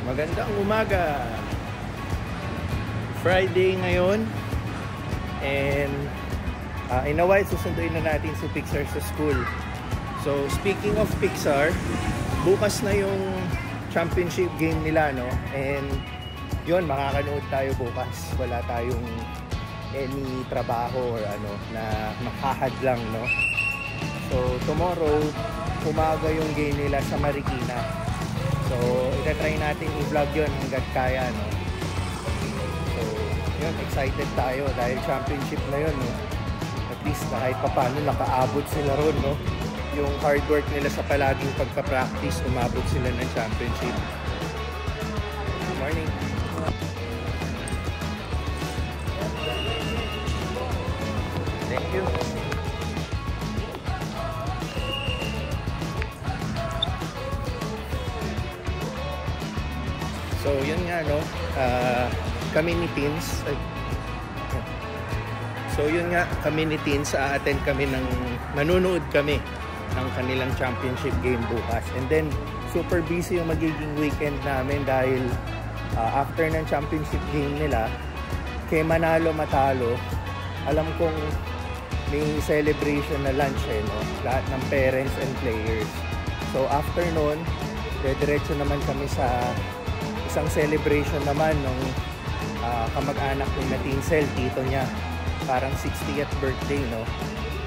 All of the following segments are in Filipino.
Magandang umaga. Friday ngayon. And in a while susunduin na natin si Pixar sa school. So speaking of Pixar, bukas na yung championship game nila, no? And yun, makakanood tayo bukas. Wala tayong any trabaho or ano na makahadlang, no? So tomorrow umaga yung game nila sa Marikina. So, itatry natin i-vlog yun hanggat kaya, no? So, yun, excited tayo dahil championship na yun, no? At least kahit paano nakaabot sila ron, no? Yung hard work nila sa palaging pagka-practice, umabot sila ng championship. Good morning! Thank you! So yun nga, no, kami ni Teens, attend kami manunood kami ng kanilang championship game bukas. And then super busy yung magiging weekend namin dahil after ng championship game nila, kay manalo matalo, alam kong may celebration na lunch, no, lahat ng parents and players. So after nun, diretso naman kami sa isang celebration naman ng kamag-anak ni Natincel, tito niya, parang 60th birthday, no?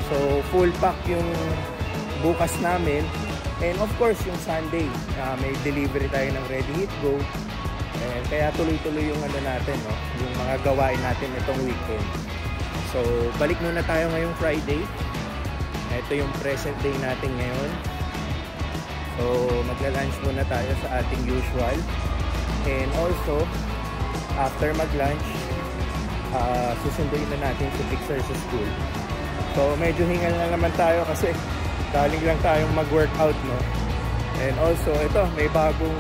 So full pack yung bukas namin. And of course yung Sunday, may delivery tayo ng Ready Hit Go. And kaya tuloy-tuloy yung ano natin, no? Yung mga gawain natin itong weekend. So balik muna tayo ngayong Friday. Ito yung present day natin ngayon. So magla-lunch muna tayo sa ating usual. And also, after mag-lunch, susunduin na natin si Pixar sa school. So, medyo hingal na naman tayo kasi galing lang tayong mag-workout, no? And also, ito, may bagong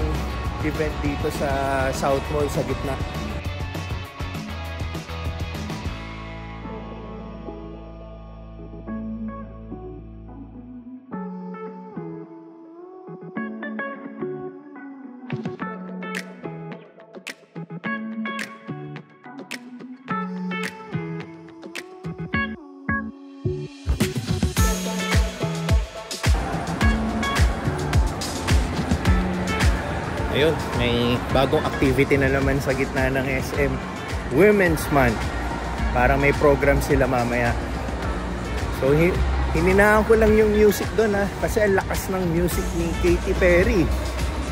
event dito sa South Mall sa gitna. Ayun, may bagong activity na naman sa gitna ng SM, Women's Month. Parang may program sila mamaya. So hininaan ko lang yung music doon, kasi ang lakas ng music ni Katy Perry.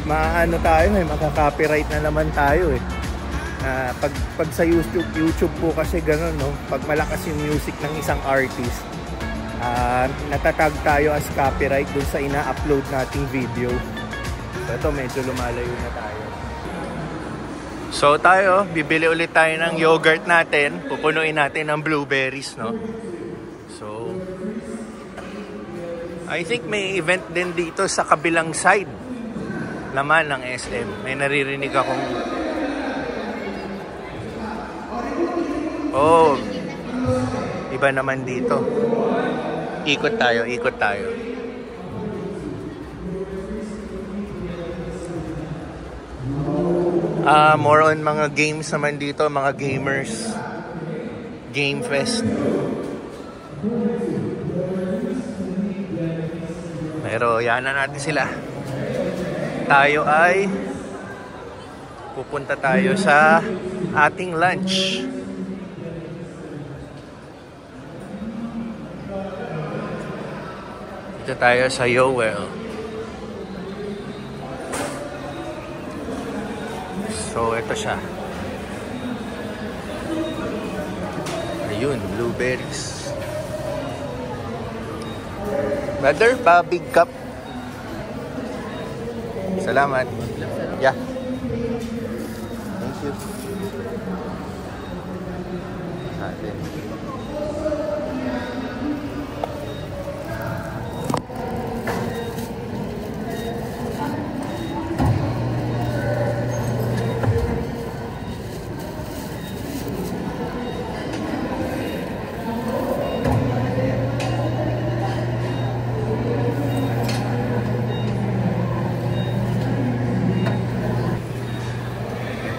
Maano tayo, makaka-copyright na naman tayo eh. Pag sa YouTube po kasi gano'n, no? Pag malakas yung music ng isang artist, natatag tayo as copyright dun sa ina-upload nating video. So ito, medyo lumalayo na tayo. So tayo, bibili ulit tayo ng yogurt natin. Pupunuin natin ng blueberries, no? So I think may event din dito sa kabilang side naman ng SM. May naririnig akong iba naman dito. Ikot tayo, ikot tayo. More on mga games naman dito, mga gamers. Game Fest. Pero yan na natin sila. Tayo ay pupunta tayo sa ating lunch. Dito tayo sa Yowell. So, ito siya. Ayun, blueberries. Brother, big cup. Salamat. Yeah. Thank you. Atin.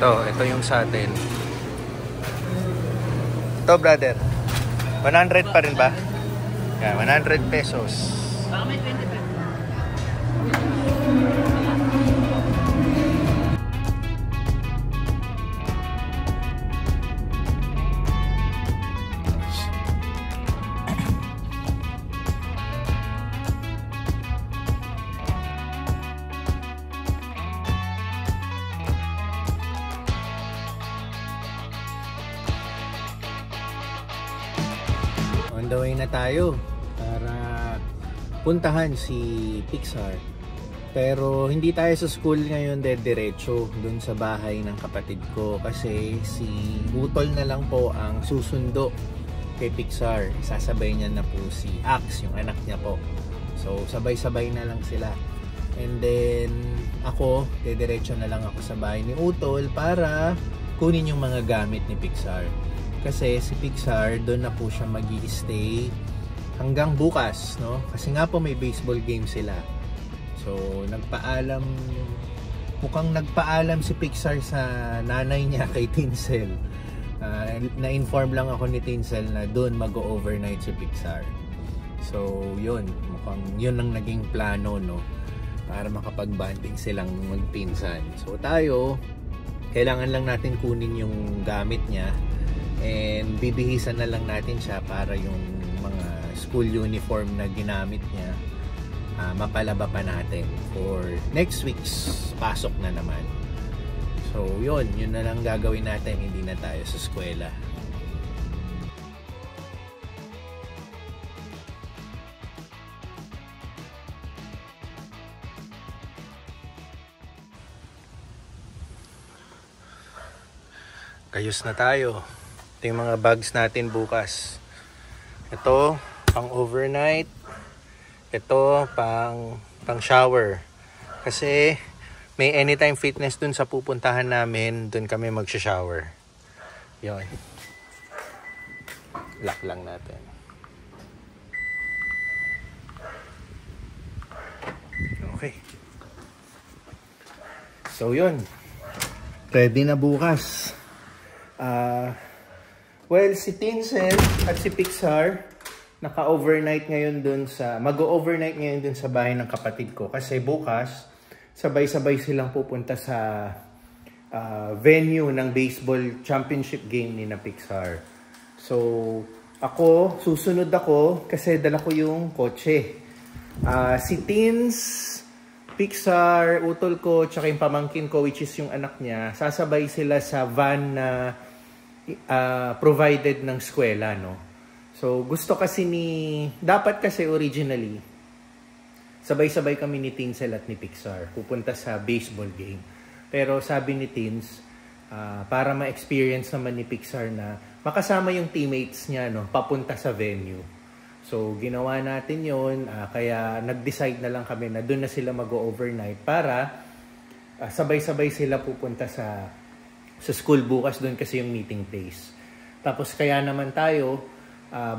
Ito yung sa atin. Ito, brother. 100 pa rin ba? Yeah, 100 pesos. Baka may 20 pesos. On the way na tayo para puntahan si Pixar. Pero hindi tayo sa school ngayon, diretso dun sa bahay ng kapatid ko kasi si Utol na lang po ang susundo kay Pixar. Sasabay niya na po si Ax, yung anak niya po. So sabay-sabay na lang sila. And then ako, diretso na lang ako sa bahay ni Utol para kunin yung mga gamit ni Pixar. Kasi si Pixar, doon na po siya mag-i-stay hanggang bukas, no? Kasi nga po may baseball game sila. So, mukhang nagpaalam si Pixar sa nanay niya kay Tinsel. Na-inform lang ako ni Tinsel na doon mag-overnight si Pixar. So, yun. Mukhang yun ang naging plano, no? Para makapag-banding silang magpinsan. So, tayo, kailangan lang natin kunin yung gamit niya. And bibihisan na lang natin siya para yung mga school uniform na ginamit niya mapalaba pa natin for next week's pasok na naman. So yun na lang gagawin natin, hindi na tayo sa eskwela. Ayos na tayo. Ito yung mga bags natin bukas. Ito, pang overnight. Ito, pang shower. Kasi may Anytime Fitness dun sa pupuntahan namin. Dun kami magsha-shower. Yun. Lock lang natin. Okay. So yun. Ready na bukas. Well, si Tinsel at si Pixar mag-overnight ngayon dun sa bahay ng kapatid ko kasi bukas sabay-sabay silang pupunta sa venue ng baseball championship game ni na Pixar. So, susunod ako kasi dala ko yung kotse. Si Tins, Pixar, utol ko, tsaka yung pamangkin ko which is yung anak niya, sasabay sila sa van na provided ng eskwela, no? So, gusto kasi dapat kasi originally, sabay-sabay kami ni Tinsel at ni Pixar, pupunta sa baseball game. Pero sabi ni Tins, para ma-experience naman ni Pixar na makasama yung teammates niya, no, papunta sa venue. So, ginawa natin yon, kaya nag-decide na lang kami na doon na sila mag-overnight para sabay-sabay sila pupunta sa school bukas, doon kasi yung meeting place. Tapos kaya naman tayo,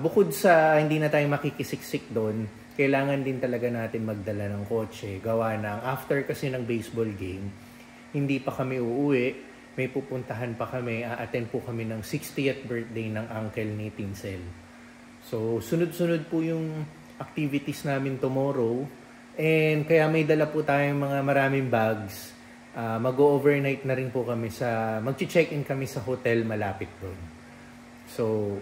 bukod sa hindi na tayo makikisiksik doon, kailangan din talaga natin magdala ng kotse. Gawa ng after kasi ng baseball game, hindi pa kami uuwi, may pupuntahan pa kami, attend po kami ng 60th birthday ng uncle ni Tinsel. So, sunod-sunod po yung activities namin tomorrow. And kaya may dala po tayong mga maraming bags. Mag-overnight na rin po kami mag-check-in kami sa hotel malapit doon. So,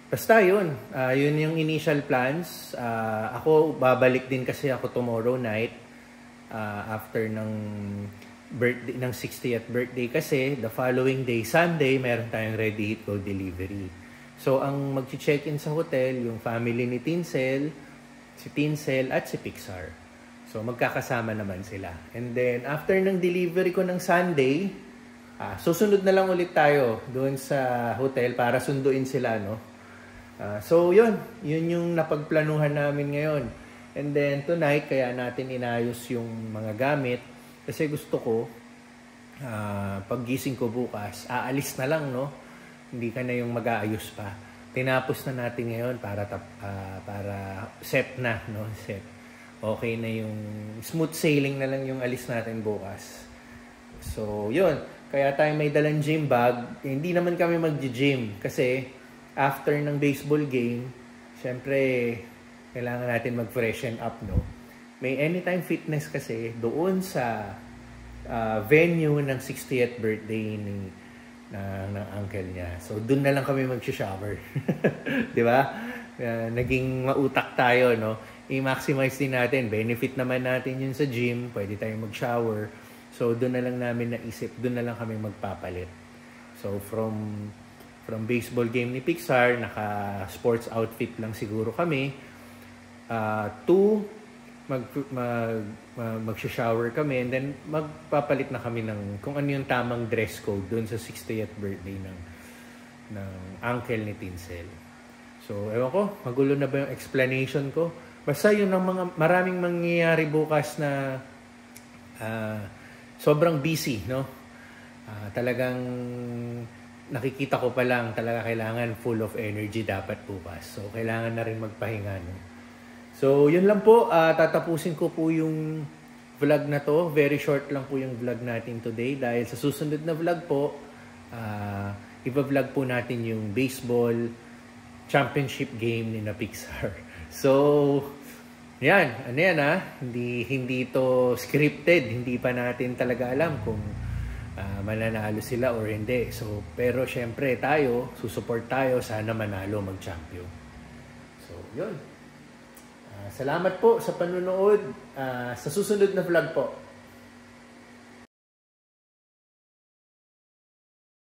basta yun. Yun yung initial plans. Ako, babalik din kasi ako tomorrow night after ng 60th birthday kasi the following day, Sunday, meron tayong ready eat go delivery. So, ang mag-check-in sa hotel, yung family ni Tinsel, si Tinsel at si Pixar. So, magkakasama naman sila. And then, after ng delivery ko ng Sunday, susunod na lang ulit tayo doon sa hotel para sunduin sila, no? So, yun yung napagplanuhan namin ngayon. And then, tonight, kaya natin inayos yung mga gamit. Kasi gusto ko, paggising ko bukas, aalis na lang, no? Hindi ka na yung mag-aayos pa. Tinapos na natin ngayon para set na, no? Set. okay na yung smooth sailing na lang yung alis natin bukas. So, yun. Kaya tayo may dalang gym bag. Hindi naman kami mag-gym kasi after ng baseball game, syempre, kailangan natin mag-freshen up, no? May Anytime Fitness kasi doon sa venue ng 60th birthday ng uncle niya. So, doon na lang kami mag-shower. Di ba? Naging mautak tayo, no? I-maximize din natin. Benefit naman natin yun sa gym. Pwede tayong mag-shower. So, doon na lang namin naisip. Doon na lang kami magpapalit. So, from baseball game ni Pixar, naka-sports outfit lang siguro kami. To mag-shower kami, and then magpapalit na kami ng kung ano yung tamang dress code doon sa 60th birthday ng uncle ni Tinsel. So, ewan ko, magulo na ba yung explanation ko? Basta yun ang maraming mangyayari bukas na sobrang busy, no? Talagang nakikita ko pa lang, talaga kailangan full of energy dapat bukas. So, kailangan na rin magpahinga, no? So, yun lang po. Tatapusin ko po yung vlog na to. Very short lang po yung vlog natin today dahil sa susunod na vlog po, iba-vlog po natin yung baseball championship game ni na Pixar. So, yan. Ano yan Hindi ito scripted. Hindi pa natin talaga alam kung mananalo sila or hindi. So, pero syempre tayo, susupport tayo. Sana manalo mag-champion. So, yun. Salamat po sa panunood. Sa susunod na vlog po.